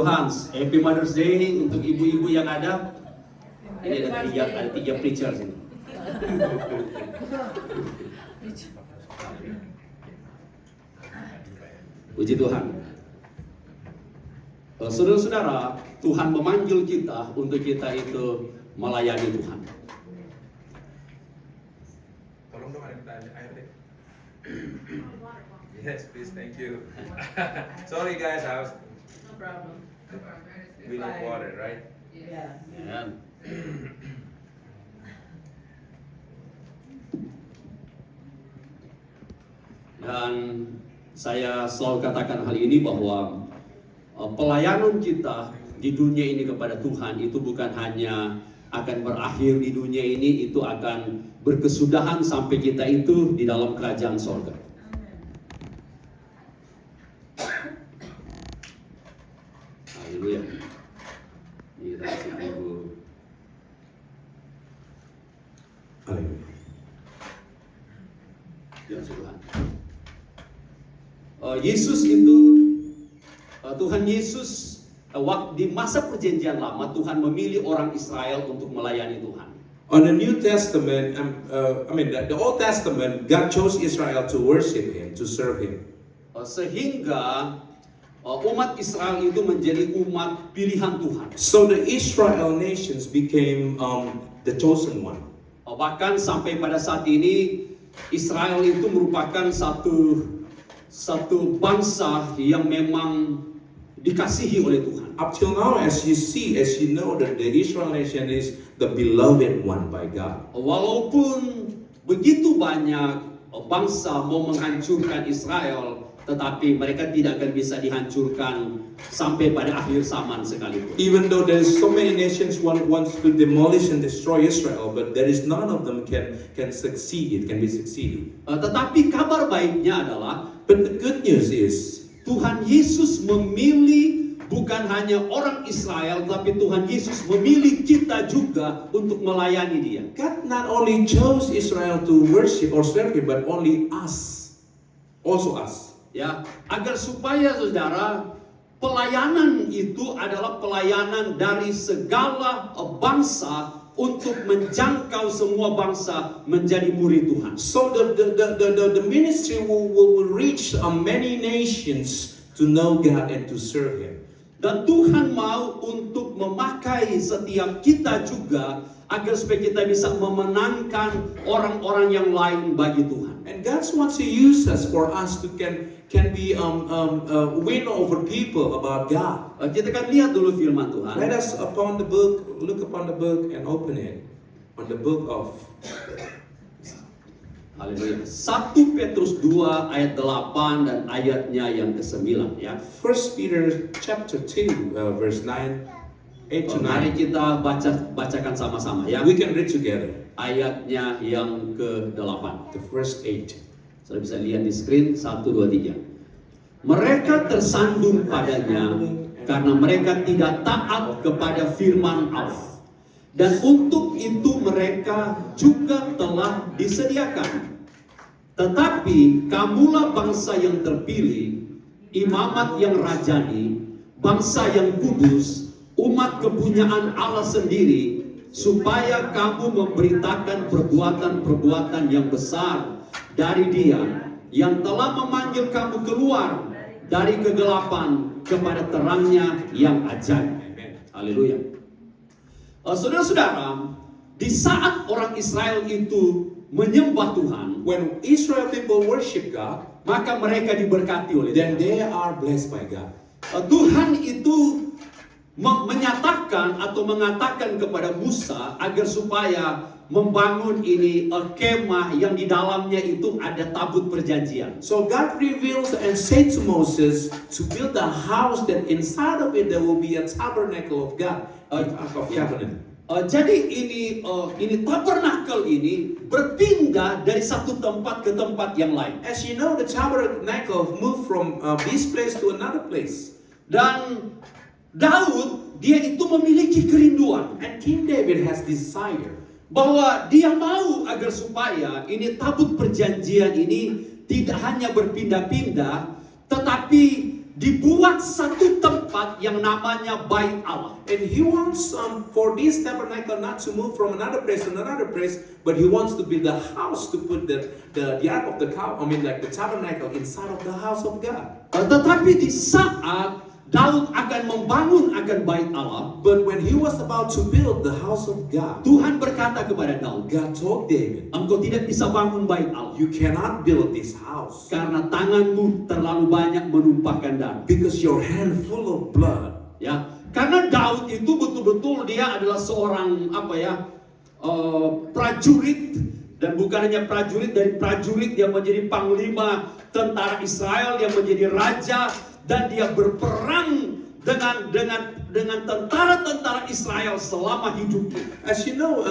Hans, Happy Mother's Day untuk ibu-ibu yang ada. Ini ada tiga preacher sini. Puji Tuhan. Saudara-saudara, Tuhan memanggil kita untuk kita itu melayani Tuhan. Tolong dong ada air deh. Yes, please, thank you. Sorry guys, I was. No problem. We need water, right? Yeah. Ya. Dan saya selalu katakan hal ini bahwa pelayanan kita di dunia ini kepada Tuhan itu bukan hanya akan berakhir di dunia ini, itu akan berkesudahan sampai kita itu di dalam kerajaan sorga. Haleluya. Kita kasih Ibu. Haleluya. Ya Tuhan. Yesus itu Tuhan Yesus di masa perjanjian lama Tuhan memilih orang Israel untuk melayani Tuhan. On the New Testament, the Old Testament, God chose Israel to worship Him, to serve Him. Sehingga umat Israel itu menjadi umat pilihan Tuhan. So the Israel nations became the chosen one. Bahkan sampai pada saat ini Israel itu merupakan satu bangsa yang memang dikasihi oleh Tuhan. Up till now, as you know, that the Israel nation is the beloved one by God. Walaupun begitu banyak bangsa mau menghancurkan Israel, tetapi mereka tidak akan bisa dihancurkan sampai pada akhir zaman sekalipun. Even though there's so many nations wants to demolish and destroy Israel, but there is none of them can succeed. It can be succeeded. Tetapi kabar baiknya adalah, But the good news is Tuhan Yesus memilih bukan hanya orang Israel, tapi Tuhan Yesus memilih kita juga untuk melayani Dia. God not only chose Israel to worship or serve Him, but only us, also us. Ya, agar supaya saudara, pelayanan itu adalah pelayanan dari segala bangsa untuk menjangkau semua bangsa menjadi murid Tuhan. So the ministry will reach many nations to know God and to serve Him. Dan Tuhan mau untuk memakai setiap kita juga agar supaya kita bisa memenangkan orang-orang yang lain bagi Tuhan. And God wants to use us for us to can be win over people about God. Kita kan lihat dulu firman Tuhan. Let us look upon the book and open it on the book of Haleluya. 1 Petrus 2 ayat 8 dan ayatnya yang ke-9 ya. 1 Peter chapter 2 verse 9, 8 to 9. Mari kita bacakan sama-sama ya. We can read together. Ayatnya yang ke-8. The verse 8. Saudara bisa lihat di screen 1, 2, 3. Mereka tersandung padanya karena mereka tidak taat kepada firman Allah. Dan untuk itu mereka juga telah disediakan. Tetapi kamulah bangsa yang terpilih, imamat yang rajani, bangsa yang kudus, umat kepunyaan Allah sendiri, supaya kamu memberitakan perbuatan-perbuatan yang besar dari Dia yang telah memanggil kamu keluar dari kegelapan kepada terangnya yang ajaib. Haleluya. Saudara-saudara, di saat orang Israel itu menyembah Tuhan, When Israel people worship God, maka mereka diberkati oleh then Tuhan. they are blessed by God. Tuhan itu menyatakan atau mengatakan kepada Musa agar supaya membangun ini kemah yang di dalamnya itu ada tabut perjanjian. So God reveals and said to Moses to build a house that inside of it there will be a tabernacle of God, of covenant. Jadi ini tabernacle ini berpindah dari satu tempat ke tempat yang lain. As you know, the tabernacle moved from this place to another place. Dan Daud dia itu memiliki kerinduan And King David has desire bahwa dia mau agar supaya ini tabut perjanjian ini tidak hanya berpindah-pindah, tetapi dibuat satu tempat yang namanya Bait Allah. And he wants for this tabernacle not to move from another place to another place, but he wants to build a house to put the ark of the cow, like the tabernacle inside of the house of God. Tetapi di saat Daud akan membangun akan Bait Allah, But when he was about to build the house of God, Tuhan berkata kepada Daud, God told David, engkau tidak bisa bangun Bait Allah you cannot build this house karena tanganmu terlalu banyak menumpahkan darah. because your hand full of blood. Ya, karena Daud itu betul-betul dia adalah seorang prajurit, dan bukan hanya prajurit, dari prajurit dia menjadi panglima tentara Israel, dia menjadi raja, dan dia berperang dengan tentara-tentara Israel selama hidupnya. As you know,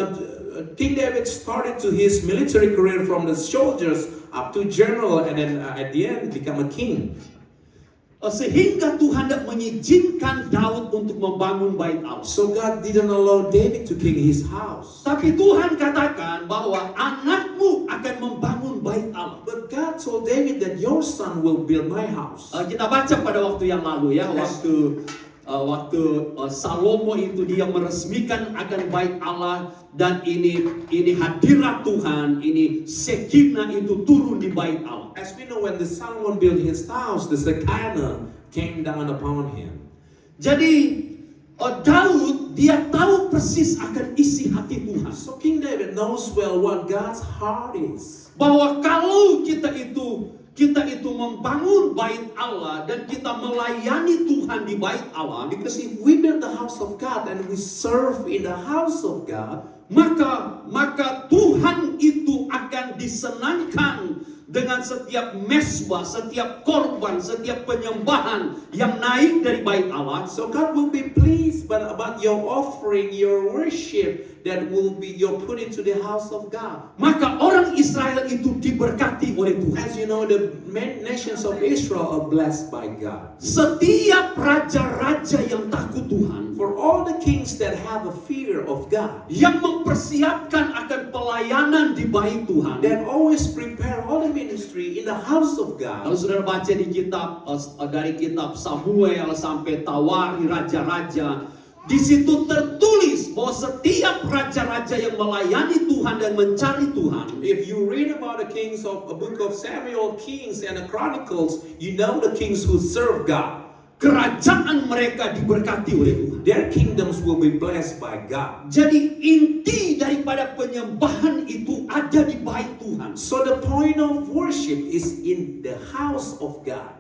King David started to his military career from the soldiers up to general, and then at the end become a king. Sehingga Tuhan tidak mengizinkan Daud untuk membangun Bait Allah. So God didn't allow David to build his house. Tapi Tuhan katakan bahwa anakmu akan membangun Bait Allah. But God told David that your son will build my house. Kita baca pada waktu yang lalu ya, waktu Salomo itu dia meresmikan akan Bait Allah, dan ini hadirat Tuhan, ini Shekinah itu turun di Bait Allah. As we know, when the Solomon built his house, the Shekinah came down upon him. Jadi Daud dia tahu persis akan isi hati Tuhan. So King David knows well what God's heart is. Bahwa kalau kita itu membangun Bait Allah dan kita melayani Tuhan di Bait Allah, Because if we build the house of God and we serve in the house of God, maka Tuhan itu akan disenangkan dengan setiap mesbah, setiap korban, setiap penyembahan yang naik dari Bait Allah. so God will be pleased about your offering, your worship that will be you're put into the house of God. Maka orang Israel itu diberkati oleh Tuhan. As you know, the nations of Israel are blessed by God. Setiap raja-raja yang takut Tuhan, For all the kings that have a fear of God, yang mempersiapkan akan pelayanan di Bait Tuhan, that always prepare all the ministry in the house of kalau God. saudara baca di kitab dari kitab Samuel sampai Tawari raja-raja, di situ tertulis bahwa setiap raja-raja yang melayani Tuhan dan mencari Tuhan, If you read about the kings of a book of Samuel, Kings, and the Chronicles, you know the kings who serve God. kerajaan mereka diberkati oleh Tuhan. Their kingdoms will be blessed by God. Jadi inti daripada penyembahan itu ada di Bait Tuhan. So the point of worship is in the house of God.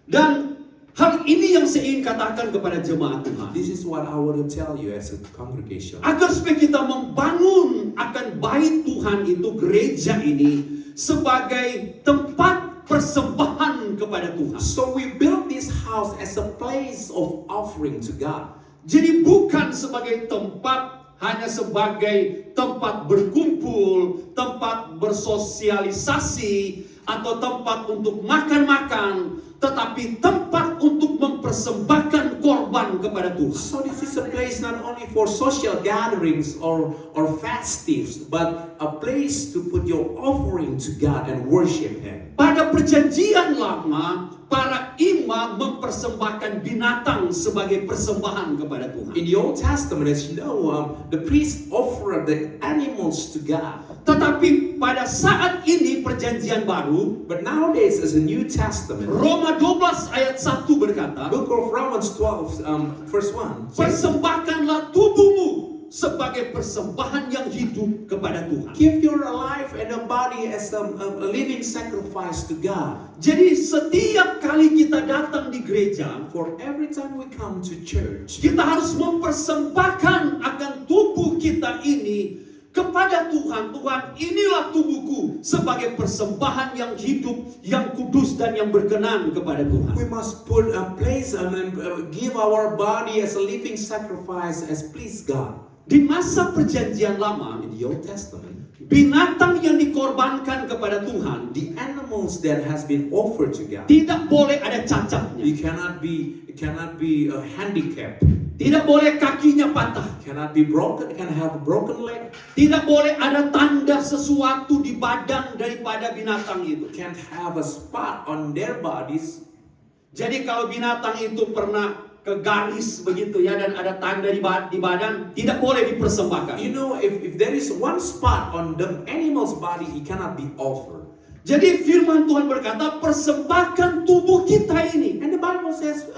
Dan hal ini yang saya ingin katakan kepada jemaat Tuhan. This is what I want to tell you as a congregation. Agar supaya kita membangun akan Bait Tuhan itu, gereja ini sebagai tempat persembahan kepada Tuhan. So we built this house as a place of offering to God. Jadi bukan sebagai tempat, hanya sebagai tempat berkumpul, tempat bersosialisasi, atau tempat untuk makan-makan, tetapi tempat untuk mempersembahkan korban kepada Tuhan. So this is a place not only for social gatherings or festives, but a place to put your offering to God and worship Him. Pada perjanjian lama, para imam mempersembahkan binatang sebagai persembahan kepada Tuhan. In the Old Testament, as you know, the priests offered the animals to God. Tetapi pada saat ini perjanjian baru, But nowadays, as a New Testament, Roma 12 ayat 1 berkata, Book of Romans 12, verse 1, says, persembahkanlah tubuhmu sebagai persembahan yang hidup kepada Tuhan. give your life and a body as a living sacrifice to God. Jadi setiap kali kita datang di gereja, For every time we come to church, kita harus mempersembahkan akan tubuh kita ini kepada Tuhan. Tuhan, inilah tubuhku sebagai persembahan yang hidup, yang kudus, dan yang berkenan kepada Tuhan. we must put a place and give our body as a living sacrifice as please God. Di masa perjanjian lama, In the Old Testament, binatang yang dikorbankan kepada Tuhan the animals that has been offered to God, tidak boleh ada cacatnya, it cannot be handicapped, tidak boleh kakinya patah, cannot be broken, it can have a broken leg, tidak boleh ada tanda sesuatu di badan daripada binatang itu. can't have a spot on their bodies. Jadi kalau binatang itu pernah ke garis begitu ya dan ada tanda di badan, tidak boleh dipersembahkan. You know, if there is one spot on the animal's body, it cannot be offered. Jadi firman Tuhan berkata, persembahkan tubuh kita ini. And the Bible says,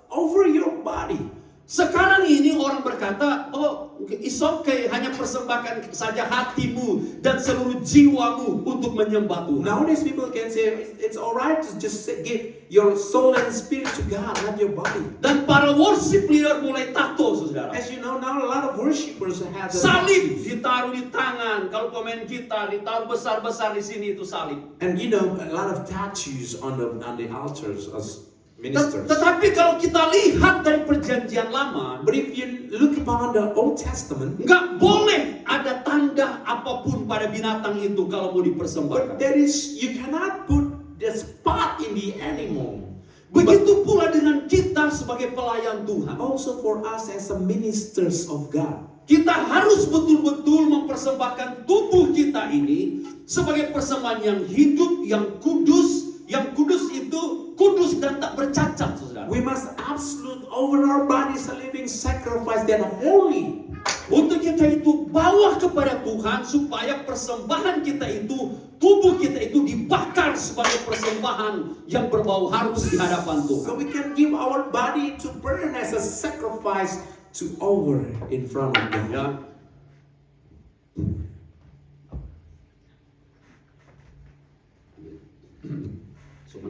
offer your body. Sekarang ini orang berkata, oh it's okay, hanya persembahkan saja hatimu dan seluruh jiwamu untuk menyembah Tuhan. Nowadays people can say, it's alright to just give your soul and spirit to God, not your body. Dan para worship leader mulai tato, saudara. As you know, now a lot of worshipers have the Salib tattoos. ditaruh di tangan. Kalau pemain kita ditaruh besar-besar di sini itu salib. And you know, a lot of tattoos on the altars as ministers. Tetapi kalau kita lihat dari perjanjian lama, But if you look upon the Old Testament, nggak boleh ada tanda apapun pada binatang itu kalau mau but dipersembahkan. there is, you cannot put the spot in the animal. Begitu pula dengan kita sebagai pelayan Tuhan. Also for us as a ministers of God. Kita harus betul-betul mempersembahkan tubuh kita ini sebagai persembahan yang hidup, yang kudus. Yang kudus itu kudus dan tak bercacat, saudara. We must absolute over our bodies a living sacrifice that holy. Untuk kita itu bawa kepada Tuhan supaya persembahan kita itu, tubuh kita itu dibakar sebagai persembahan yang berbau harum di hadapan Tuhan. So we can give our body to burn as a sacrifice to over in front of God. Ya.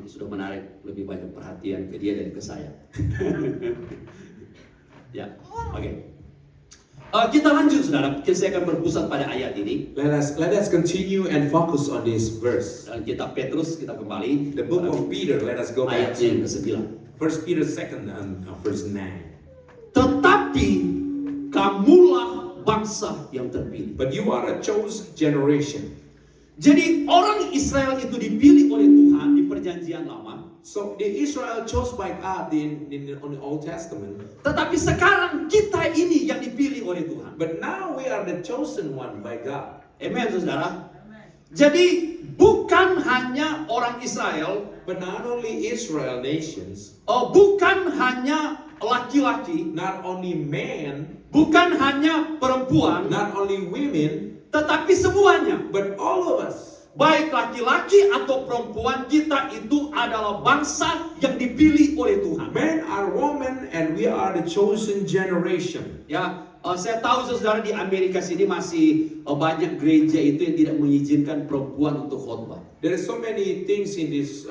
Sudah menarik lebih banyak perhatian ke dia dan ke saya. Ya, oke. Kita lanjut, saudara. Saya akan berpusat pada ayat ini. Let us continue and focus on this verse. Dalam kitab Petrus kita kembali. The book of Peter, let us go back Ayatnya yang to ke-9. 1 Peter 2 and verse 9. Tetapi kamulah bangsa yang terpilih. But you are a chosen generation. Jadi orang Israel itu dipilih oleh Tuhan di perjanjian lama. So the Israel chose by God on the Old Testament. Tetapi sekarang kita ini yang dipilih oleh Tuhan. But now we are the chosen one by God. Amen, saudara. Jadi bukan hanya orang Israel, But not only Israel nations, bukan hanya laki-laki, not only men, bukan hanya perempuan, not only women, tetapi semuanya. but all of us. Baik laki-laki atau perempuan, kita itu adalah bangsa yang dipilih oleh Tuhan. Men are women and we are the chosen generation. Ya, saya tahu saudara di Amerika sini masih banyak gereja itu yang tidak mengizinkan perempuan untuk khotbah. There are so many things in this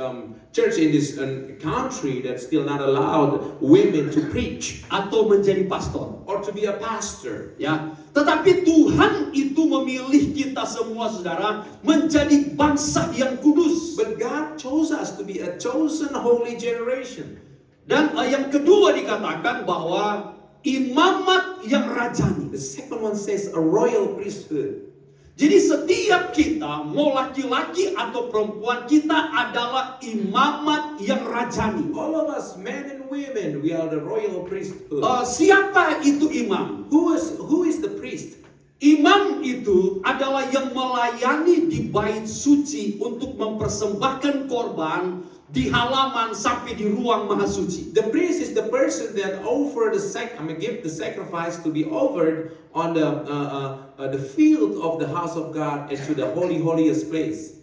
church, in this country that still not allowed women to preach Atau menjadi pastor. or to be a pastor. Ya, tetapi Tuhan itu memilih kita semua saudara menjadi bangsa yang kudus. But God chose us to be a chosen holy generation. Dan yang kedua dikatakan bahwa imamat yang rajani. The second one says a royal priesthood. Jadi setiap kita, mau laki-laki atau perempuan, kita adalah imamat yang rajani. All of us, men and women, we are the royal priesthood. Siapa itu imam? Who is the priest? Imam itu adalah yang melayani di bait suci untuk mempersembahkan korban di halaman sampai di ruang maha suci. The priest is the person that give the sacrifice to be offered on the field of the house of God and to the holiest place.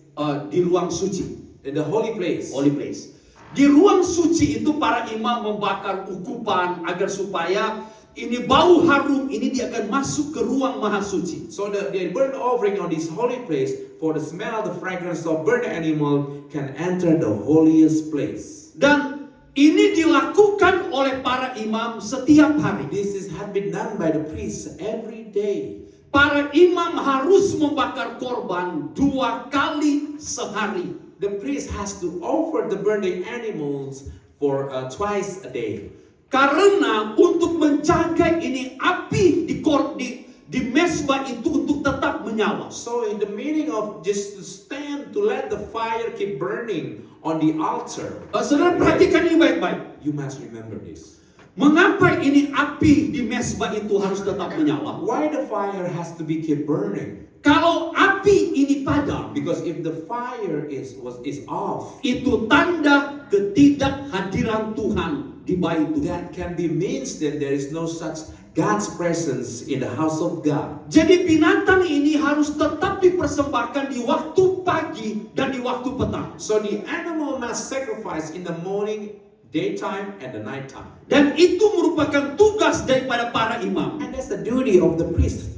Di ruang suci. In the holy place. Holy place. Di ruang suci itu para imam membakar ukupan agar supaya ini bau harum ini dia akan masuk ke ruang maha suci. So the burnt offering on this holy place, for the smell, the fragrance of burnt animal can enter the holiest place. Dan ini dilakukan oleh para imam setiap hari. This had been done by the priests every day. Para imam harus membakar korban 2 kali sehari. The priest has to offer the burning animals for twice a day. Karena untuk menjaga ini api di mesbah itu untuk tetap menyala. So in the meaning of just to stand to let the fire keep burning on the altar, Saudara perhatikan ini baik-baik. you must remember this. Mengapa ini api di mesbah itu harus tetap menyala? Why the fire has to be keep burning? Kalau api ini padam, Because if the fire is off, itu tanda ketidakhadiran Tuhan di bait Tuhan. that can be means that there is no such God's presence in the house of God. Jadi binatang ini harus tetap dipersembahkan di waktu pagi dan di waktu petang. So the animal must sacrifice in the morning, daytime, and the nighttime. Dan itu merupakan tugas daripada para imam. And that's the duty of the priest.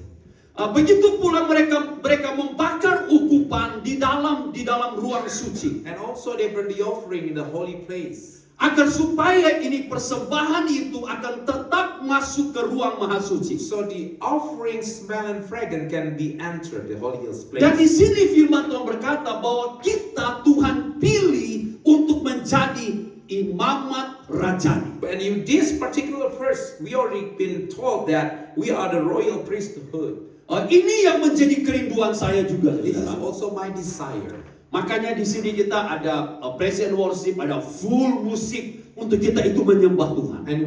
Begitu pula mereka membakar ukupan di dalam ruang suci. And also they burn the offering in the holy place. Agar supaya ini persembahan itu akan tetap masuk ke ruang maha suci. So the offering smell and fragrance can be entered the holiest place. Dan di sini firman Tuhan berkata bahwa kita Tuhan pilih untuk menjadi imamat rajani. And in this particular verse, we already been told that we are the royal priesthood. Ini yang menjadi kerinduan saya juga. This is saudara. also my desire. Makanya di sini kita ada praise and worship, ada full musik untuk kita itu menyembah Tuhan. And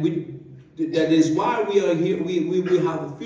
that is why we are here. We have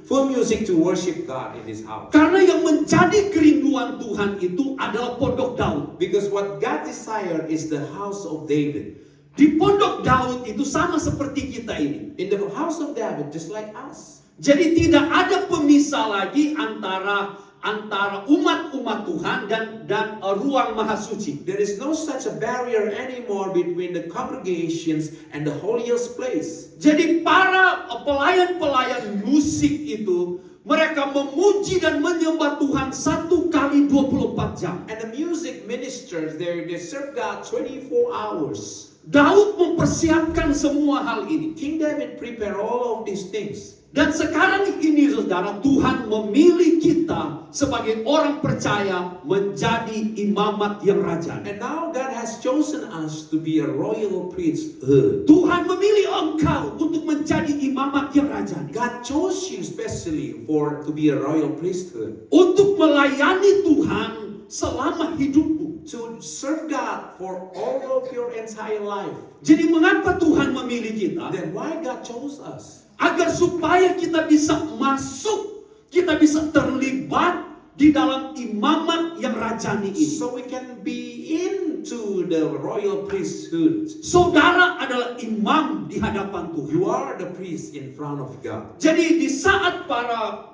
full music to worship God in this house. Karena yang menjadi kerinduan Tuhan itu adalah pondok Daud. Because what God desire is the house of David. Di pondok Daud itu sama seperti kita ini. In the house of David, just like us. Jadi tidak ada pemisah lagi antara umat-umat Tuhan dan ruang maha suci. There is no such a barrier anymore between the congregations and the holiest place. Jadi para pelayan-pelayan musik itu mereka memuji dan menyembah Tuhan 1 kali 24 jam. And the music ministers, they serve God 24 hours. Daud mempersiapkan semua hal ini. King David prepared all of these things. Dan sekarang ini saudara, Tuhan memilih kita sebagai orang percaya menjadi imamat yang rajani. And now God has chosen us to be a royal priesthood. Tuhan memilih engkau untuk menjadi imamat yang rajani. God chose you especially to be a royal priesthood. Untuk melayani Tuhan selama hidupmu. To serve God for all of your entire life. Jadi mengapa Tuhan memilih kita? Then why God chose us? Agar supaya kita bisa masuk, kita bisa terlibat di dalam imamat yang rajani ini. So we can be into the royal priesthood. Saudara adalah imam di hadapan Tuhan. You are the priest in front of God. Jadi di saat para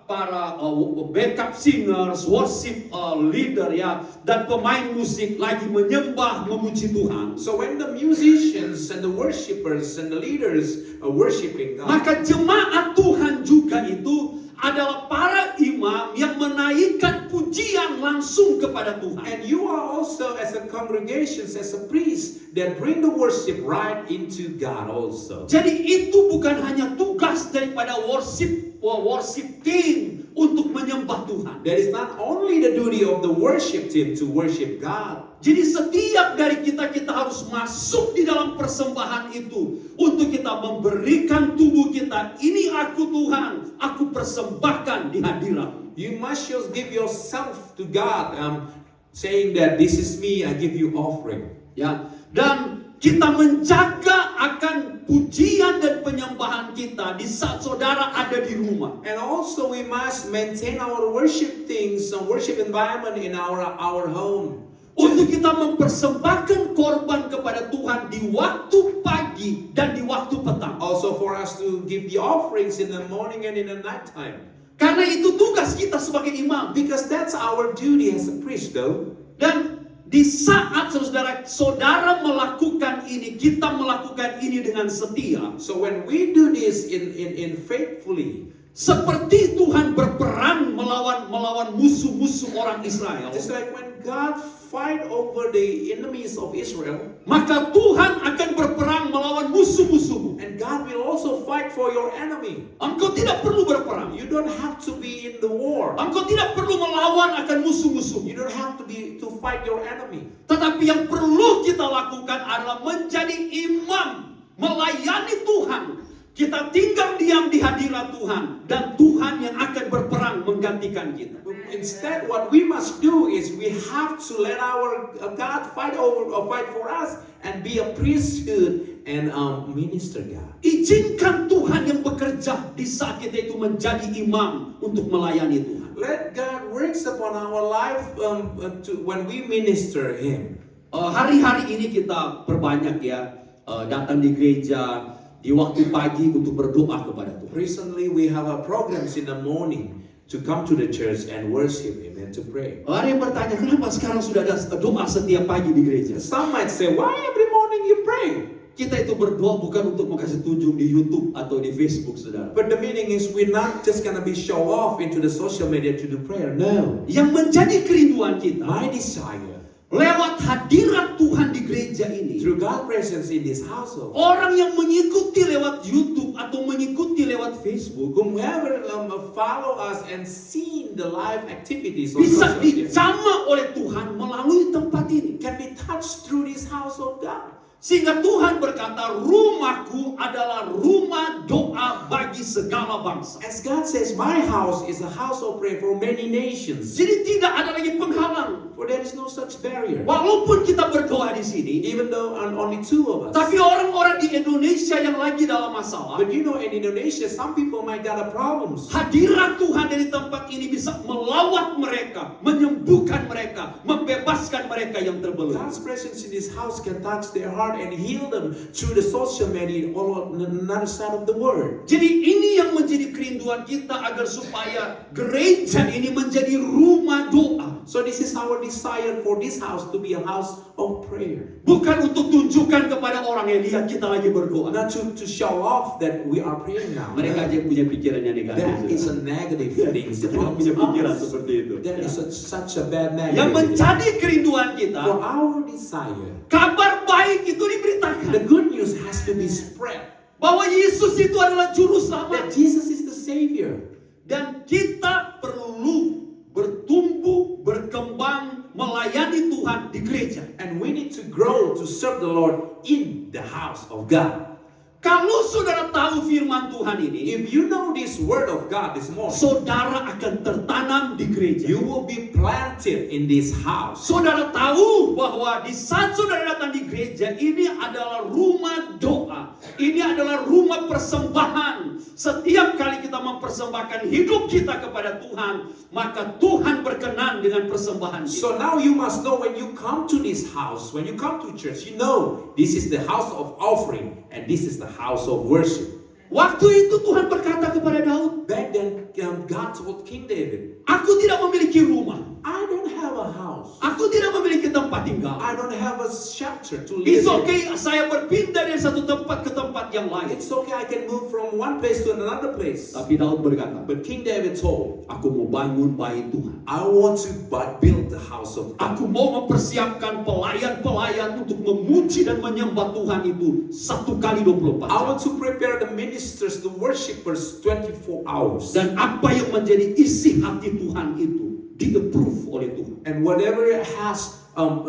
backup singers, worship leader ya, dan pemain musik lagi menyembah, memuji Tuhan, So when the musicians and the worshipers and the leaders are worshiping God, maka jemaat Tuhan juga itu adalah para imam yang menaikkan pujian langsung kepada Tuhan. and you are also as a congregation, as a priest, that bring the worship right into God also. Jadi itu bukan hanya tugas daripada worship team untuk menyembah Tuhan. That is not only the duty of the worship team to worship God. Jadi setiap dari kita harus masuk di dalam persembahan itu untuk kita memberikan tubuh kita. Ini aku Tuhan, aku persembahkan di hadirat. You must just give yourself to God, saying that this is me, I give you offering. Ya, dan kita menjaga akan pujian dan penyembahan kita di saat saudara ada di rumah. And also we must maintain our worship things, worship environment in our home. Untuk kita mempersembahkan korban kepada Tuhan di waktu pagi dan di waktu petang. Also for us to give the offerings in the morning and in the night time. Karena itu tugas kita sebagai imam. Because that's our duty as a priest though. Dan di saat saudara melakukan ini, kita melakukan ini dengan setia. So when we do this in faithfully, seperti Tuhan berperang melawan musuh-musuh orang Israel, just like when God fight over the enemies of Israel, maka Tuhan akan berperang melawan musuh-musuhmu. and God will also fight for your enemy. Engkau tidak perlu berperang. You don't have to be in the war. Engkau tidak perlu melawan akan musuh-musuhmu. You don't have to fight your enemy. Tetapi yang perlu kita lakukan adalah menjadi imam, melayani Tuhan. Kita tinggal diam di hadirat Tuhan, dan Tuhan yang akan berperang menggantikan kita. Instead, what we must do is we have to let our God fight for us and be a priesthood and minister God. Izinkan Tuhan yang bekerja di saat kita itu menjadi imam untuk melayani Tuhan. Let God works upon our life when we minister Him. Hari-hari ini kita perbanyak ya datang di gereja di waktu pagi untuk berdoa kepada Tuhan. Recently, we have our programs in the morning to come to the church and worship Him and to pray. Ada yang bertanya, kenapa sekarang sudah ada doa setiap pagi di gereja? Some might say, why every morning you pray? Kita itu berdoa bukan untuk kasih tunjuk di YouTube atau di Facebook, saudara. But the meaning is we're not just gonna be show off into the social media to do prayer. No. Yang menjadi kerinduan kita, My desire, lewat hadirat Tuhan di gereja ini, through God's presence in this household, orang yang mengikuti lewat YouTube atau mengikuti lewat Facebook whomever follow us and seen the live activities on bisa social media dijamah oleh Tuhan melalui tempat ini. can be touched through this house of God. Sehingga Tuhan berkata, rumahku adalah rumah doa bagi segala bangsa. As God says, my house is a house of prayer for many nations. Jadi tidak ada lagi penghalang. For there is no such barrier. Walaupun kita berdoa di sini, Even though only two of us. tapi orang-orang di Indonesia yang lagi dalam masalah, But you know, in Indonesia, some people might got a problems. hadirat Tuhan dari tempat ini bisa melawat mereka, menyembuhkan mereka, membebaskan mereka yang terbelenggu. God's presence in this house can touch their heart and heal them through the social media all on another side of the world. Jadi ini yang menjadi kerinduan kita agar supaya gereja ini menjadi rumah doa. So this is our desire for this house to be a house of prayer. Bukan untuk tunjukkan kepada orang yang lihat kita lagi berdoa. Not to show off that we are praying now. Mereka aja yang punya pikiran yang negatif. That is a negative thing. Mereka punya pikiran seperti itu. That is such a bad Yang negative. menjadi kerinduan kita, For our desire, kabar baik itu diberitakan. the good news has to be spread. Bahwa Yesus itu adalah juru That selamat. Jesus is the Savior. Dan kita perlu bertumbuh, berkembang, melayani Tuhan di gereja. And we need to grow to serve the Lord in the house of God. Kalau saudara tahu firman Tuhan ini, If you know this word of God this morning, saudara akan tertanam di gereja. you will be planted in this house. Saudara tahu bahwa di saat saudara datang di gereja, ini adalah rumah doa. Ini adalah rumah persembahan. Setiap kali kita mempersembahkan hidup kita kepada Tuhan, maka Tuhan berkenan dengan persembahan kita. So now you must know when you come to this house, when you come to church, you know this is the house of offering and this is the house of worship. Waktu itu Tuhan berkata kepada Daud, Back then, God told King David, aku tidak memiliki rumah. I don't have a house. Aku tidak memiliki tempat tinggal. I don't have a shelter to live It's in. okay, saya berpindah dari satu tempat ke tempat yang lain. It's okay, I can move from one place to another place. Tapi Daud berkata, But King David told, aku mau bangun bait Tuhan. I want to build the house of God. Aku mau mempersiapkan pelayan-pelayan untuk memuji dan menyembah Tuhan itu 1 kali 24 I jam. want to prepare the ministers, the worshipers 24 hours. Dan apa yang menjadi isi hati Tuhan itu di-approve oleh Tuhan. And whatever it has,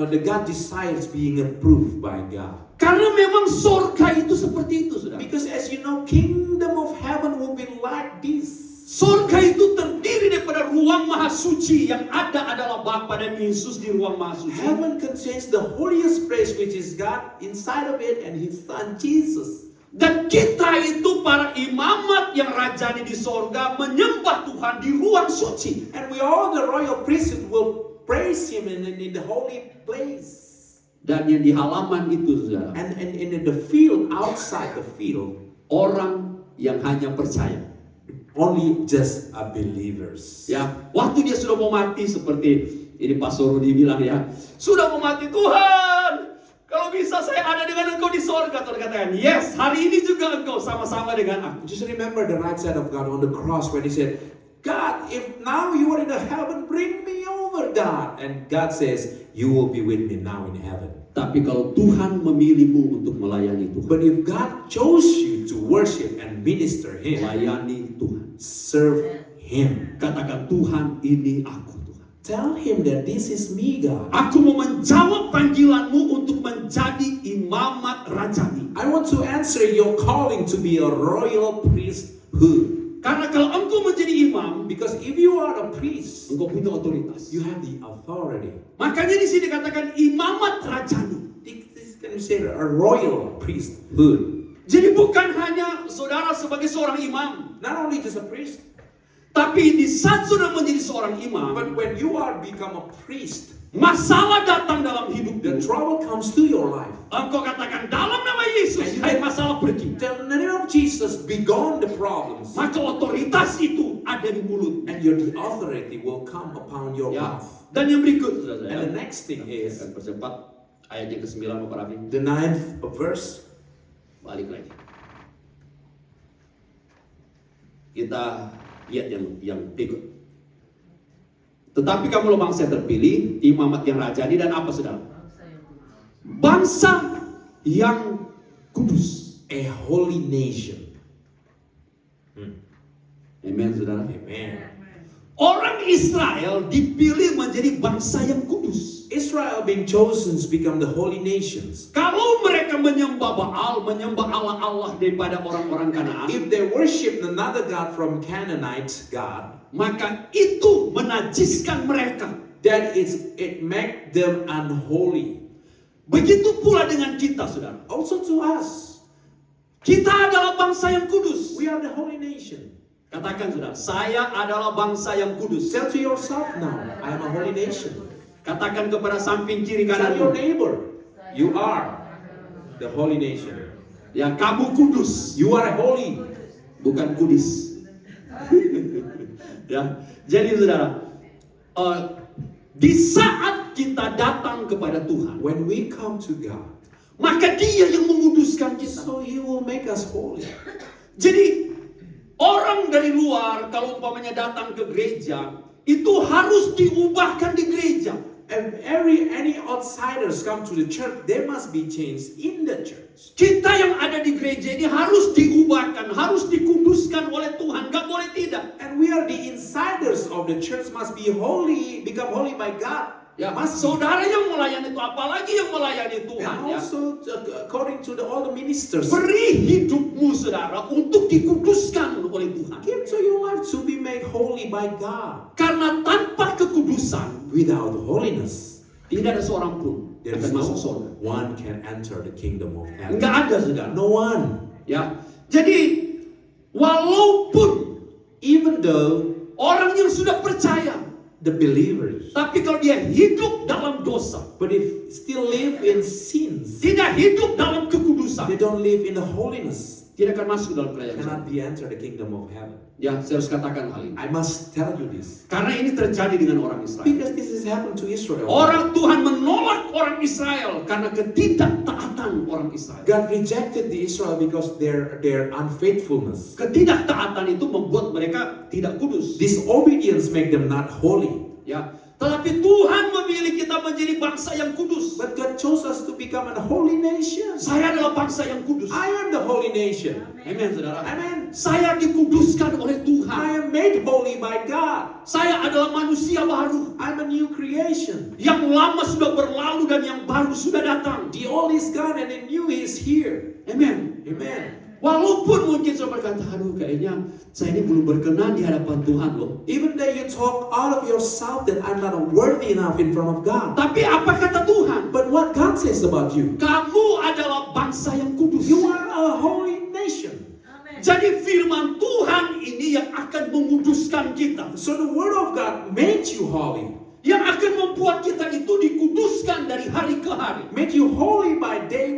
the God desires being approved by God. Karena memang surga itu seperti itu, saudara. Because as you know, kingdom of heaven will be like this. Surga itu terdiri daripada ruang maha suci, yang ada adalah Bapa dan Yesus di ruang maha suci. Heaven contains the holiest place, which is God inside of it, and His Son Jesus. Dan kita itu para imamat yang rajani di sorga menyembah Tuhan di ruang suci. And we all, the royal priesthood, will praise Him in the holy place. Dan yang di halaman itu, saudara, And in the field, outside the field, orang yang hanya percaya. only just a believers. Ya, waktu dia sudah mau mati, seperti ini Pastor Rudi bilang ya, sudah mau mati, Tuhan, kalau bisa saya ada dengan Engkau di sorga. Tuhan katakan, yes, hari ini juga Engkau sama-sama dengan aku. Just remember the right side of God on the cross when He said, God, if now you are in the heaven, bring me over, God. And God says, you will be with me now in heaven. Tapi kalau Tuhan memilihmu untuk melayani Tuhan, But if God chose you to worship and minister Him, melayani Tuhan, serve Him. katakan, Tuhan, ini aku, Tuhan. Tell Him that this is me, God. Aku mau menjawab panggilanmu untuk menjadi imamat rajani. I want to answer your calling to be a royal priesthood. Karena kalau engkau menjadi imam, Because if you are a priest, engkau punya otoritas. you have the authority. Makanya di sini katakan imamat rajani. This can be said a royal priesthood. Jadi bukan hanya saudara sebagai seorang imam, Not only just a priest, Tapi di saat sudah menjadi seorang imam, But when you are become a priest, masalah datang dalam the hidupmu. trouble comes to your life. Engkau katakan dalam nama Yesus, hai masalah pergi. Tell in the name of Jesus, be gone the problems. Maka otoritas itu ada di mulut. And the authority will come upon your Ya. mouth. Dan yang berikut, saudara And the saya, next thing is akan percepat ayat yang ke-9 Bapak Rafi. the 9th verse. Balik lagi. Kita lihat yang berikut. Tetapi kamulah bangsa yang terpilih, imamat yang rajani, dan apa saudara? Bangsa yang kudus. A holy nation. Amen, saudara. Amen. Orang Israel dipilih menjadi bangsa yang kudus. Israel being chosen to become the holy nations. Kalau mereka menyembah Baal, menyembah Allah-Allah daripada orang-orang Kanaan, If they worship another god from Canaanite god, maka itu menajiskan mereka. that it make them unholy. Begitu pula dengan kita, saudara. Also to us, Kita adalah bangsa yang kudus. we are the holy nation. Katakan, saudara, saya adalah bangsa yang kudus. Tell to yourself now, I am a holy nation. Katakan kepada samping kiri Tell your kananmu, neighbor, you are the holy nation. ya kamu kudus, You are holy. bukan kudis. Ya, jadi saudara, di saat kita datang kepada Tuhan, When we come to God, maka Dia yang menguduskan kita. so He will make us holy. Jadi orang dari luar kalau umpamanya datang ke gereja, itu harus diubahkan di gereja. And any outsiders come to the church, they must be changed in the church. Kita yang ada di gereja ini harus diubahkan, harus dikuduskan oleh Tuhan, gak boleh tidak. And we are the insiders of the church, must be holy, become holy by God. Ya, Must be. saudara yang melayani itu, apalagi yang melayani Tuhan, And ya. also according to all the ministers, Beri hidupmu, saudara, untuk dikuduskan oleh Tuhan. give to your life to be made holy by God. Karena tanpa kekudusan, Without holiness, tidak ada seorang pun there akan is masuk no surga. one can enter the kingdom of heaven. Enggak ada, saudara. No one. Ya, jadi walaupun Even though orang yang sudah percaya, the believers, tapi kalau dia hidup dalam dosa, but if still live in sins, tidak hidup dalam kekudusan, they don't live in the holiness, tidak akan masuk dalam kerajaan surga. cannot be enter the kingdom of heaven. Ya, saya harus katakan hal ini. I must tell you this. Karena ini terjadi dengan orang Israel. Because this has happened to Israel. Orang Tuhan menolak orang Israel karena ketidaktaatan orang Israel. God rejected the Israel because their unfaithfulness. Ketidaktaatan itu membuat mereka tidak kudus. Disobedience make them not holy. Ya, tetapi Tuhan memilih kita menjadi bangsa yang kudus. But God chose us to become a holy nation. Saya adalah bangsa yang kudus. I am the holy nation. Amen, saudara. Amen. Saya dikuduskan oleh I Tuhan. am made holy by God. Saya adalah manusia baru. I'm a new creation. Yang lama sudah berlalu dan yang baru sudah datang. The old is gone and the new is here. Amen. Amen. Walaupun mungkin saudara berkata, aduh kayaknya saya ini belum berkenan di hadapan Tuhan loh. Even though you talk out of yourself that I'm not worthy enough in front of God. Tapi apa kata Tuhan? But what God says about you, Kamu adalah bangsa yang kudus. you are a holy nation. Jadi firman Tuhan ini yang akan menguduskan kita. So the word of God made you holy. Yang akan membuat kita itu dikuduskan dari hari ke hari. Make you holy by day.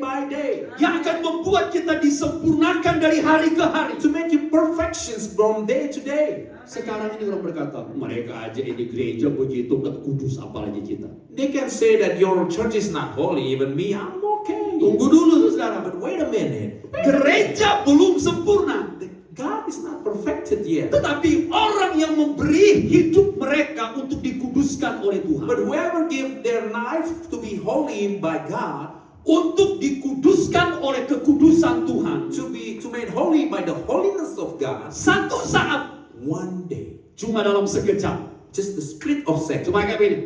Yang akan membuat kita disempurnakan dari hari ke hari. To make you perfections from day to day. Sekarang ini orang berkata, mereka aja ini gereja begitu gak kudus, apalagi kita. They can say that your church is not holy, even me, I'm okay. Tunggu dulu saudara. But wait a minute. Gereja belum sempurna. God is not perfected yet. Tetapi orang yang memberi hidup mereka untuk dikuduskan oleh Tuhan. But whoever give their life to be holy by God, Untuk dikuduskan oleh kekudusan Tuhan. to made holy by the holiness of God, Satu saat, one day, cuma dalam sekejap. just the split of second, Cuma kayak begini.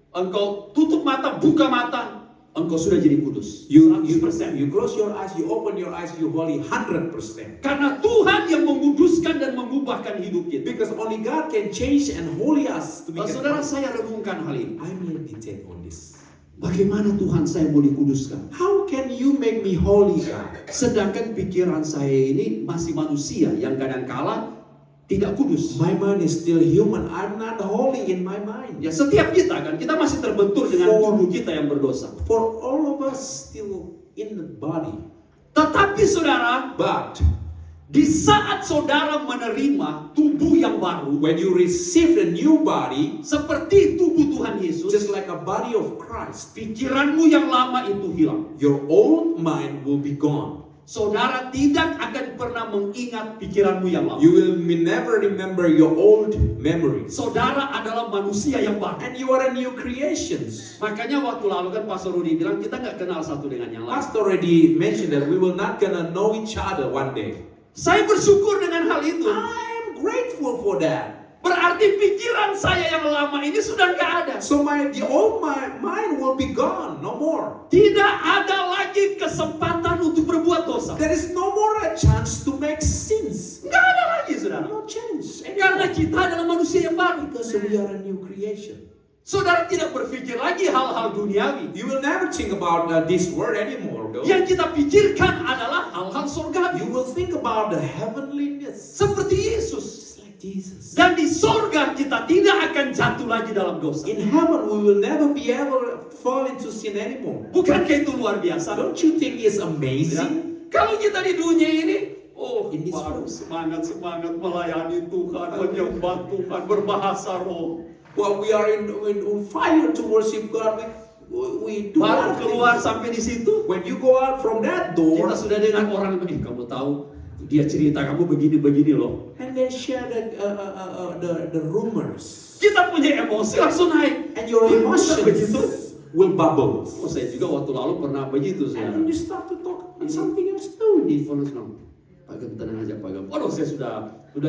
Engkau tutup mata, buka mata, engkau sudah jadi kudus. you 100%. close your eyes, you open your eyes, you holy 100%. Karena Tuhan yang menguduskan dan mengubahkan hidup kita. Because only God can change and holy us to become Saudara, holy. saya renungkan hal ini. I meditate on this. Bagaimana Tuhan saya mau dikuduskan? How can you make me holy, God? Sedangkan pikiran saya ini masih manusia yang kadangkala tidak kudus. My mind is still human. I'm not holy in my mind. Ya, setiap kita kan, kita masih terbentur dengan tubuh kita yang berdosa. For all of us still in the body. Tetapi saudara, But di saat saudara menerima tubuh yang baru, when you receive a new body, seperti tubuh Tuhan Yesus, just like a body of Christ, pikiranmu yang lama itu hilang. your old mind will be gone. Saudara tidak akan pernah mengingat pikiranmu yang lama. You will never remember your old memories. Saudara adalah manusia yang baru. And you are a new creations. Makanya waktu lalu kan Pastor Rudy bilang kita nggak kenal satu dengan yang lain. Pastor already mentioned that we will not gonna know each other one day. Saya bersyukur dengan hal itu. I am grateful for that. Berarti pikiran saya yang lama ini sudah nggak ada. So the old mind will be gone, no more. Tidak ada lagi kesempatan untuk berbuat dosa. There is no more a chance to make sins. Nggak ada lagi, saudara. No chance. Karena kita adalah manusia yang baru. Because we are a new creation. Saudara tidak berpikir lagi hal-hal duniawi. You will never think about this word anymore, though. Yang kita pikirkan adalah hal-hal surgawi. You will think about the heavenliness. Seperti Yesus. Just like Jesus. Dan di sorga kita tidak akan jatuh lagi dalam dosa. In heaven, we will never be able to fall into sin anymore. Bukankah itu luar biasa? Don't you think it's Ya. amazing? Kalau kita di dunia ini, In this baru world. semangat melayani Tuhan, menyembah Tuhan, berbahasa roh. Well, we are in fire to worship God. We do Baru nothing. keluar sampai di situ, When you go out from that door kita sudah dengan orang, kamu tahu dia cerita kamu begini-begini loh. and then share the rumors, Kita punya emosi langsung naik. and your Begitu. emotions will bubble. Oh, saya juga waktu lalu pernah begitu, And saudara. then you start to talk about something else too. Di phone langsung, Pak Gem, tenang aja Pak Gem. Waduh, saya sudah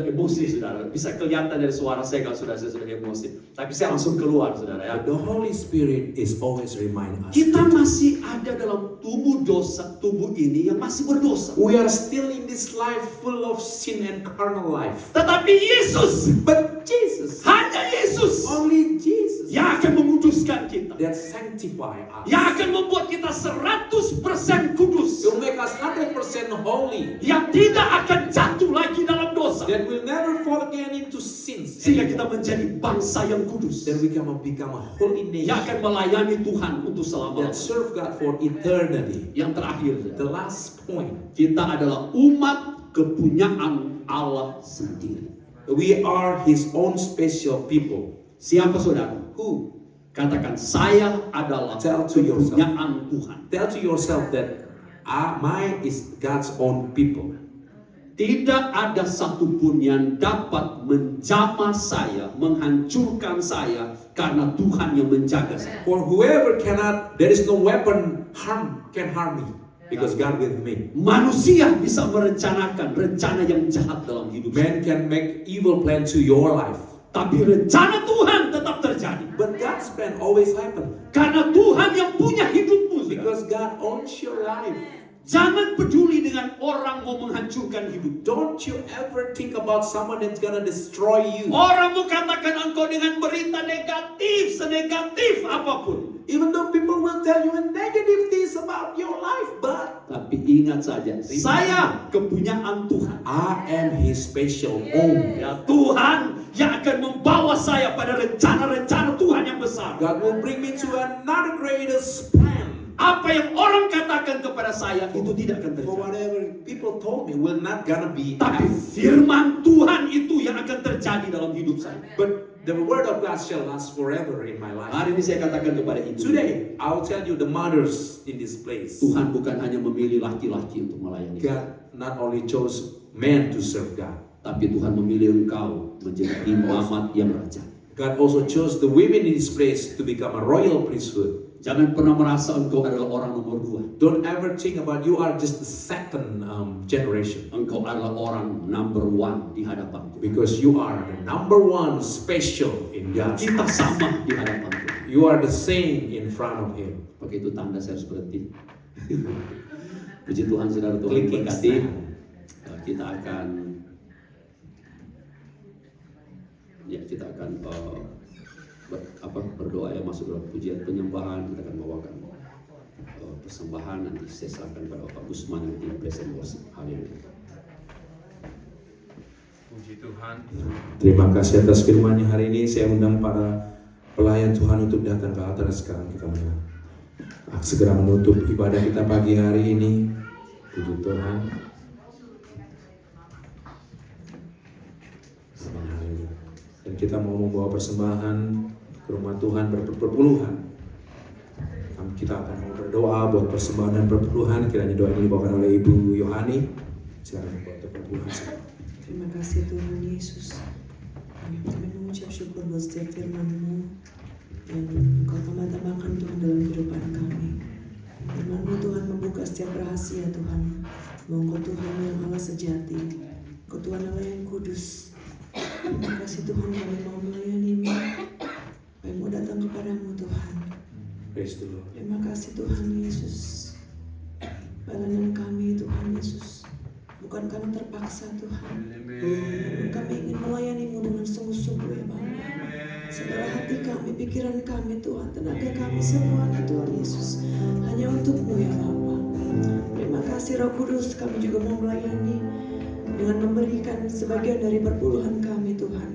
emosi, saudara. Bisa kelihatan dari suara saya kalau saya sudah emosi. Tapi saya langsung keluar, saudara ya. The Holy Spirit is always remind us. Kita masih ada dalam tubuh dosa, tubuh ini yang masih berdosa. We are still in this life full of sin and carnal life. Tetapi Yesus, But Jesus, hanya Yesus only Jesus, yang akan menguduskan kita. that sanctify us. Yang akan membuat kita 100% kudus. To make us 100% holy. Yang tidak akan jatuh lagi dalam dosa. That will never fall again into sins. Sehingga kita anymore. menjadi bangsa yang kudus. Then we can become a holy Yang akan nation melayani Tuhan untuk that selama-lamanya. serve God for eternity. Yang terakhir, The saudara. last point. Kita adalah umat kepunyaan Allah sendiri. We are His own special people. Siapa saudara? Who? Katakan, saya adalah Tell to yourself. kepunyaan Tuhan. Tell to yourself that mine is God's own people. Tidak ada satupun yang dapat menjamah saya, menghancurkan saya, karena Tuhan yang menjaga saya. For whoever there is no weapon can harm me. Because God with me. Manusia bisa merencanakan rencana yang jahat dalam hidup saya. Man can make evil plan to your life. Tapi rencana Tuhan tetap terjadi. But God's plan always happen. Karena Tuhan yang punya hidupmu. saudara. Because God owns your life. Jangan peduli dengan orang mau menghancurkan hidup. Don't you ever think about someone that's gonna destroy you. Orang mau katakan engkau dengan berita negatif, senegatif apapun. Even though people will tell you negative things about your life. But Tapi ingat saja, saya kepunyaan Tuhan. I am His special own. Ya, Tuhan yang akan membawa saya pada rencana-rencana Tuhan yang besar. God will bring me to another greatest plan. Apa yang orang katakan kepada saya itu tidak akan For terjadi. whatever people told me will not gonna be Tapi happening. firman Tuhan itu yang akan terjadi dalam hidup saya. But the word of God shall last forever in my life. Hari ini saya katakan kepada ibu. Today, I will tell you the mothers in this place. Tuhan bukan hanya memilih laki-laki untuk melayani saya, God not only chose men to serve God. tapi Tuhan memilih engkau menjadi imamat yang raja. God also chose the women in this place to become a royal priesthood. Jangan pernah merasa engkau adalah orang nomor 2. Don't ever think about you are just the second generation. Engkau adalah orang number 1 di hadapan Tuhan. Because you are the number one special in God. Kita sama di hadapan Tuhan. You are the same in front of Him. Pakai itu tanda saya harus berhenti. Puji Tuhan, saudara, Tuhan Clicking berkati. sign. Kita akan berdoa ya, masuk dalam pujian penyembahan. Kita akan bawakan persembahan, nanti saya serahkan kepada Bapak Gusman nanti present worship. Haleluya. Puji Tuhan. Terima kasih atas firman-Nya hari ini. Saya undang para pelayan Tuhan untuk datang ke altar sekarang kita segera menutup ibadah kita pagi hari ini. Puji Tuhan. Dan kita mau membawa persembahan ke rumah Tuhan berpuluhan. Kita akan mau berdoa buat persembahan dan perpuluhan. Kiranya doa ini dibawakan oleh Ibu Yohani. Silakan buat perpuluhan. Terima kasih Tuhan Yesus. Kami mengucap syukur buat setiap firman-Mu yang Engkau tambah-tambahkan Tuhan dalam kehidupan kami. Firman-Mu Tuhan membuka setiap rahasia Tuhan. Bahwa Engkau Tuhan yang Allah sejati. Engkau Tuhan Allah yang kudus. Terima kasih Tuhan kami mau melayani-Mu. Kami mau datang kepadamu Tuhan. Praise the Lord. Terima kasih Tuhan Yesus. Pelayanan kami Tuhan Yesus bukan karena terpaksa Tuhan, namun kami ingin melayani-Mu dengan sungguh-sungguh ya Bapa. Segala hati kami, pikiran kami Tuhan, tenaga kami semuanya Tuhan Yesus hanya untuk-Mu ya Bapa. Terima kasih Roh Kudus, kami juga mau melayani dengan memberikan sebagian dari perpuluhan kami Tuhan.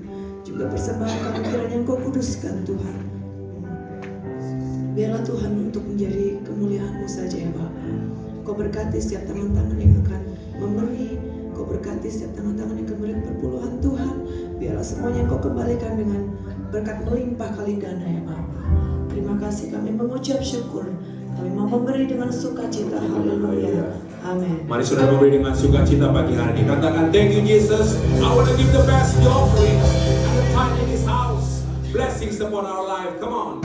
Juga persembahan kami kiranya Engkau kuduskan Tuhan. Biarlah Tuhan untuk menjadi kemuliaan-Mu saja ya Bapa. Kau berkati setiap tangan-tangan yang akan memberi. Kau berkati setiap tangan-tangan yang memberi perpuluhan Tuhan. Biarlah semuanya Kau kembalikan dengan berkat melimpah kali ganda ya Bapa. Terima kasih, kami mengucap syukur. Kami mau memberi dengan sukacita. Haleluya. Amin. Mari saudara memberi dengan sukacita pagi hari ini. Katakan, thank you Jesus. I want to give the best the offering and the time in His house. Blessings upon our life. Come on.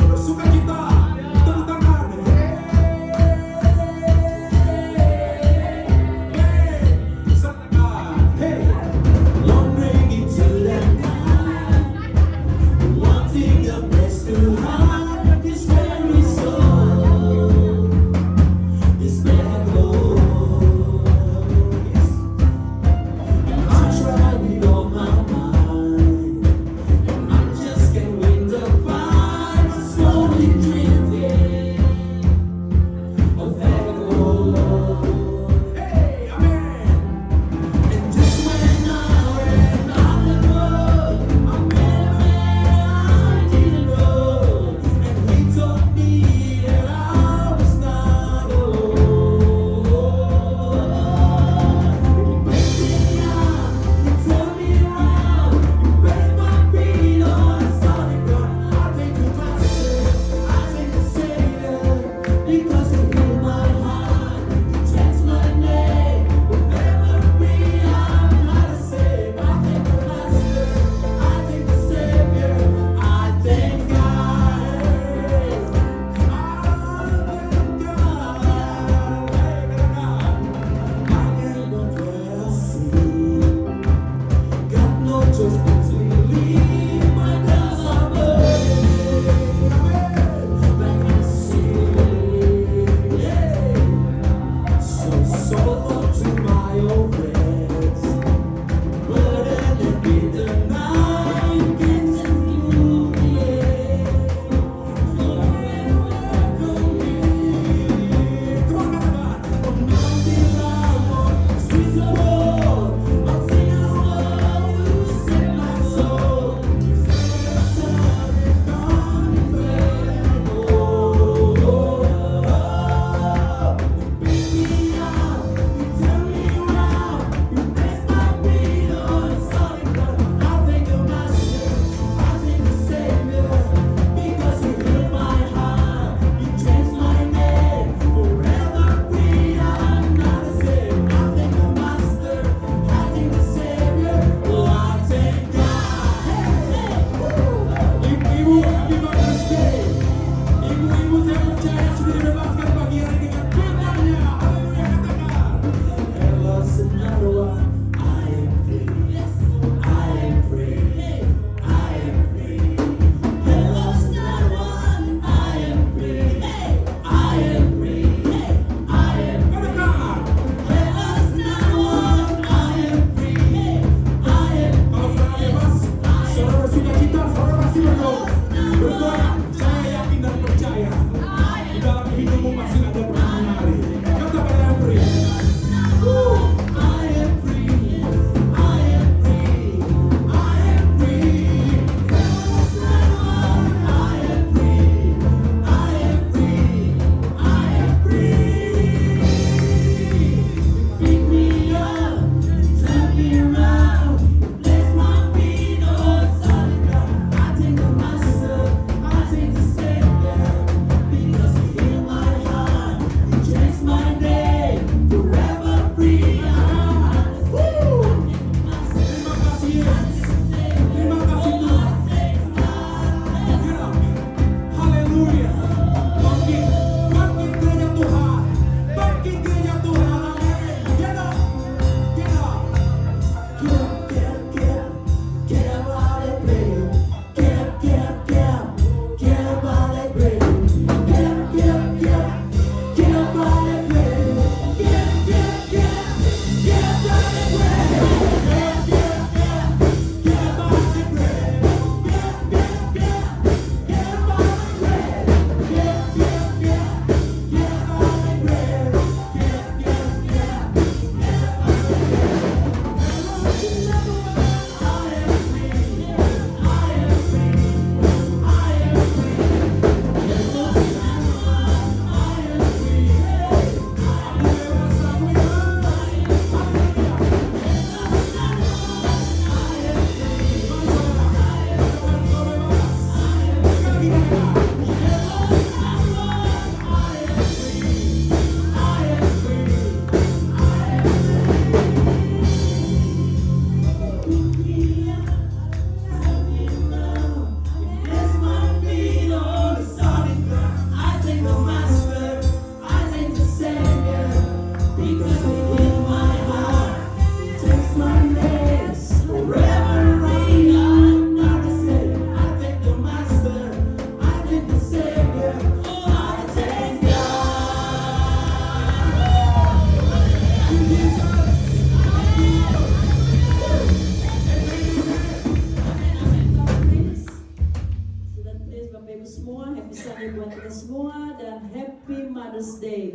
Bersukacita. Tepuk tangan. Sertakan. Hey. Wandering into that night, wanting the best to hide this very soul, this bad goal. I try with all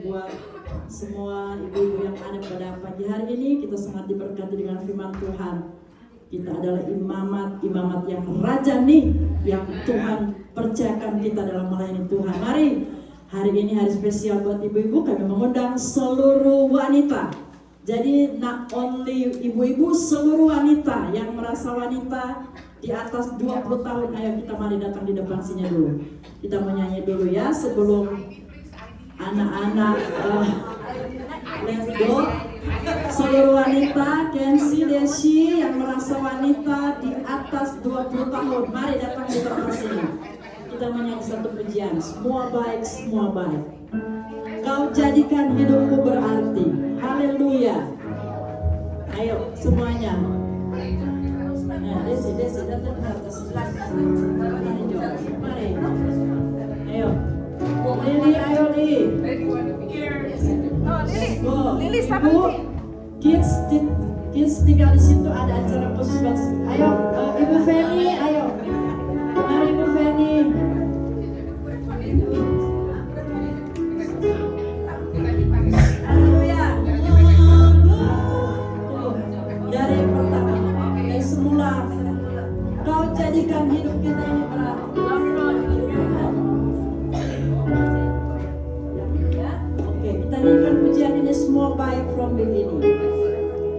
buat semua ibu-ibu yang ada pada pagi hari ini. Kita sangat diberkati dengan firman Tuhan. Kita adalah imamat yang rajani, yang Tuhan percayakan kita dalam melayani Tuhan. Mari, hari ini hari spesial buat ibu-ibu, kami mengundang seluruh wanita. Jadi not only ibu-ibu, seluruh wanita yang merasa wanita di atas 20 tahun, ayo kita mari datang di depan sini dulu. Kita menyanyi dulu ya sebelum anak-anak let's go. Seluruh wanita, Kensi, Desi yang merasa wanita di atas 20 tahun, mari datang di depan sini. Kita menyanyi satu pujian, semua baik, semua baik. Kau jadikan hidupku berarti. Haleluya. Ayo semuanya. Nah, Desi datang ke atas. Mari Jo. Mari. Ayo. Lili, ayo Lili. Lili sama Kids tinggal di situ, ada acara khusus buat. Ayo, Ibu Feni, ayo. Mari Ibu Feni. Haleluya. Dari pertama, dari semula, Kau jadikan hidup kita ini berarti. Oke, kita nyanyikan pujian ini semua baik from beginning.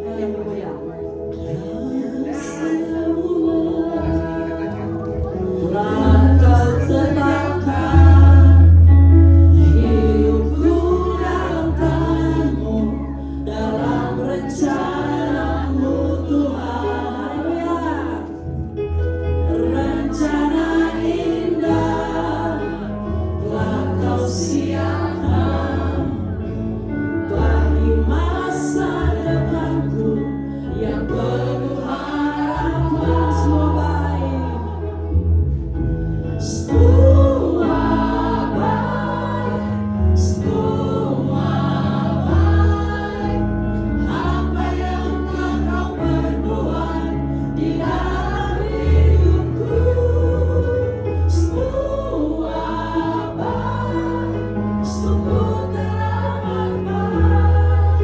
Haleluya. Telah Kau tetapkan hidupku dalam tangan-Mu, dalam rencana-Mu Tuhan. Haleluya. Rencana indah telah Kau siapkan bagi masa depanku yang penuh harapan. Semua baik, semua baik, semua baik. Apa yang telah Kau perbuat di dalam hidupku, semua baik, sungguh teramat baik.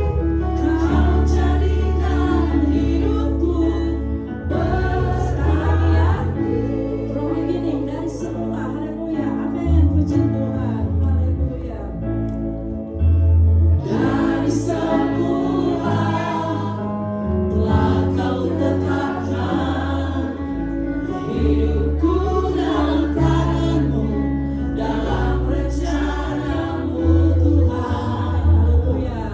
Kau jadikan hidupku berarti. From beginning, dari semula. Haleluya. Amin. Puji Tuhan. Haleluya. Dari semula telah Kau tetapkan hidupku dalam tangan-Mu, dalam rencana-Mu Tuhan. Haleluya.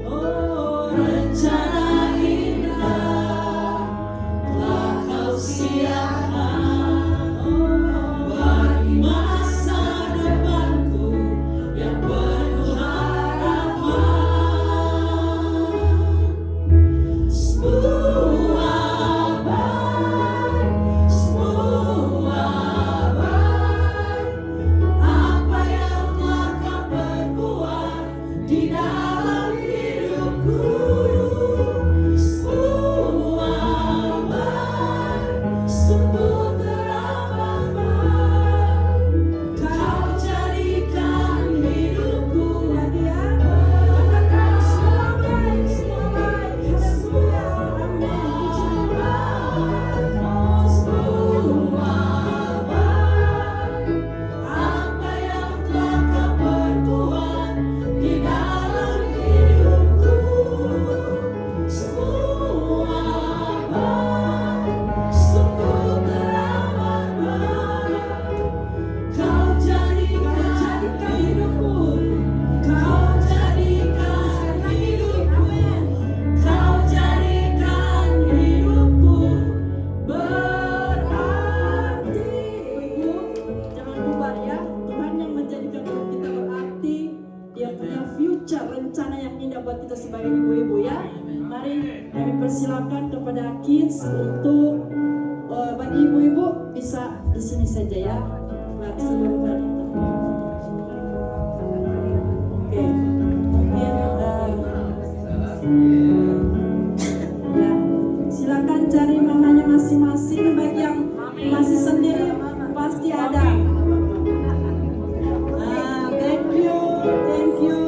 Oh, rencana indah telah Kau siapkan bagi masa depanku yang penuh harapan. Semua baik, semua baik. Apa yang telah Kau perbuat di dalam hidupku, semua baik, sungguh teramat baik. Kau jadikan hidupku lagi ya. Katakan semua baik, semua baik. Haleluya. Amin. Puji Tuhan. Semua baik. Apa yang telah Kau perbuat di dalam hidupku, semua baik, sungguh teramat baik. Kau jadikan hidupku, Kau jadikan hidupku, Kau jadikan hidupku berarti. Ibu, jangan bubar ya. Tuhan yang menjadikan hidup kita berarti. Dia punya future, rencana yang indah buat kita sebagai ibu-ibu ya. Mari kami persilakan kepada kids untuk bagi ibu-ibu bisa di sini saja ya. Buat seluruh wanita. Oke, mungkin ya, silakan cari mamanya masing-masing. Bagi yang masih sendiri pasti ada. Thank you, thank you.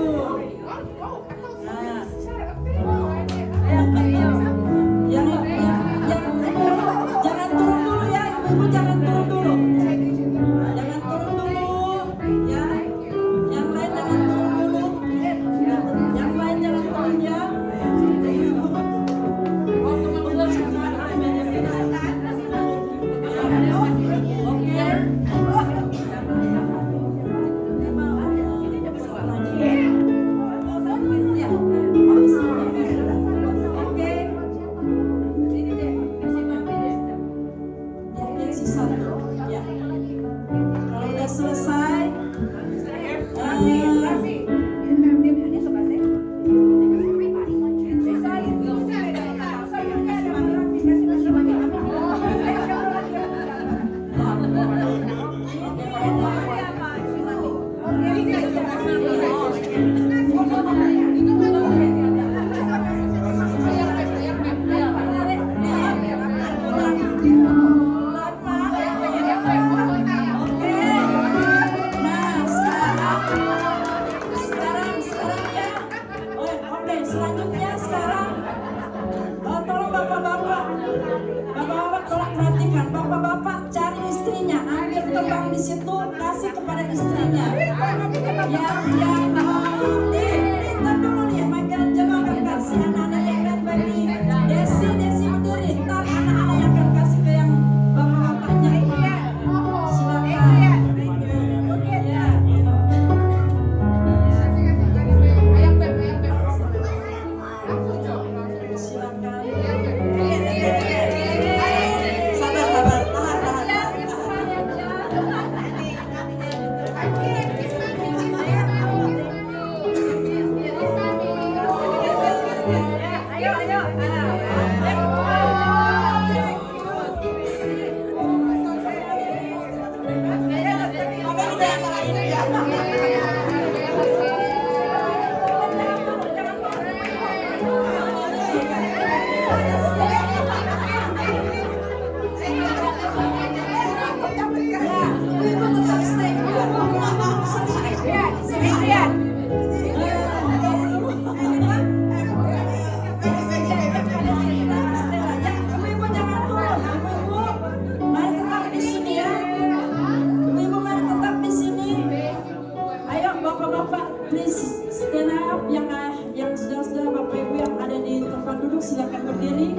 duduk, silakan berdiri.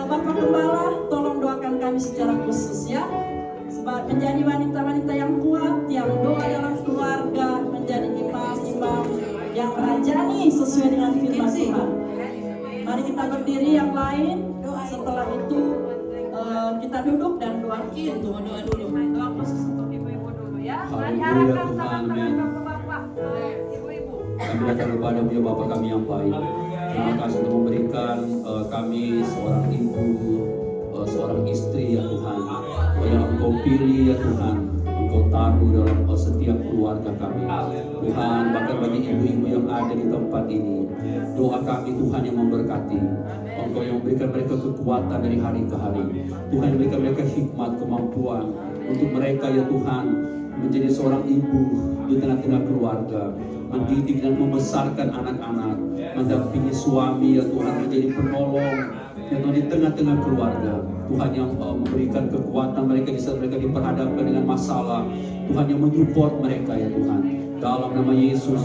Bapak Gembala, tolong doakan kami secara khusus ya. Menjadi wanita-wanita yang kuat, yang doa dalam keluarga, menjadi imam-imam yang rajani sesuai dengan firman Tuhan. Mari kita berdiri yang lain. Setelah itu kita duduk dan doa dulu. Doa khusus untuk ibu-ibu dulu ya. Haleluya Tuhan, amin. Kami datang kepada-Mu ya Bapa kami yang baik. Terima kasih untuk memberikan kami seorang ibu, seorang istri ya Tuhan, yang Engkau pilih ya Tuhan, Engkau taruh dalam setiap keluarga kami. Tuhan, bahkan bagi ibu-ibu yang ada di tempat ini, doa kami Tuhan yang memberkati. Engkau yang memberikan mereka kekuatan dari hari ke hari. Tuhan yang memberikan mereka hikmat, kemampuan untuk mereka ya Tuhan menjadi seorang ibu di tengah-tengah keluarga, mendidik dan membesarkan anak-anak, mendampingi suami ya Tuhan, menjadi penolong yang di tengah-tengah keluarga. Tuhan yang memberikan kekuatan mereka di saat mereka diperhadapkan dengan masalah. Tuhan yang menyupport mereka ya Tuhan. Dalam nama Yesus,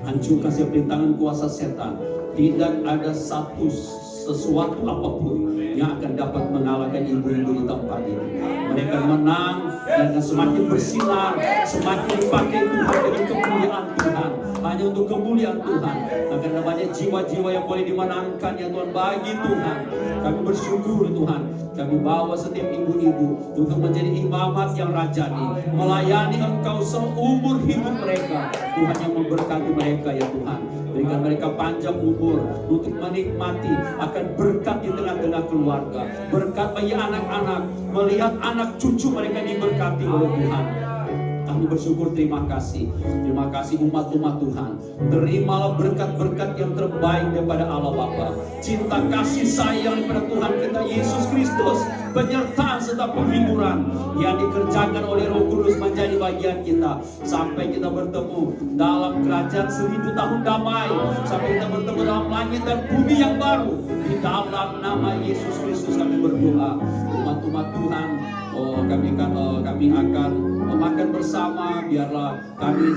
hancurkan setiap rintangan kuasa setan. Tidak ada sesuatu apapun yang akan dapat mengalahkan ibu-ibu di tempat ini. Mereka menang dan semakin bersinar, semakin dipakai Tuhan dengan kemuliaan Tuhan, hanya untuk kemuliaan Tuhan. Akan banyak jiwa-jiwa yang boleh dimenangkan ya Tuhan bagi Tuhan. Kami bersyukur Tuhan. Kami bawa setiap ibu-ibu untuk menjadi imamat yang rajani, melayani Engkau seumur hidup mereka. Tuhan yang memberkati mereka ya Tuhan. Berikan mereka panjang umur untuk menikmati akan berkat di tengah-tengah keluarga. Berkat bagi anak-anak, melihat anak cucu mereka diberkati oleh Tuhan. Kami bersyukur, terima kasih. Terima kasih umat-umat Tuhan. Terimalah berkat-berkat yang terbaik daripada Allah Bapa. Cinta kasih sayang daripada Tuhan kita Yesus Kristus. Penyertaan serta penghiburan yang dikerjakan oleh Roh Kudus menjadi bagian kita. Sampai kita bertemu dalam kerajaan 1000 tahun damai. Sampai kita bertemu dalam langit dan bumi yang baru. Di dalam nama Yesus Kristus kami berdoa. Umat-umat Tuhan, kami akan makan bersama. Biarlah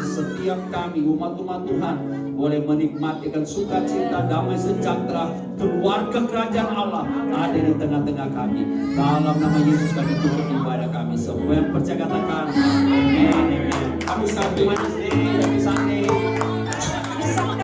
setiap kami umat-umat Tuhan boleh menikmatikan sukacita, damai sejahtera, keluarga kerajaan Allah ada di tengah-tengah kami. Dalam nama Yesus kami tutup ibadah kami. Semua yang percaya katakan amin. Kamu sekarang di mana sendiri,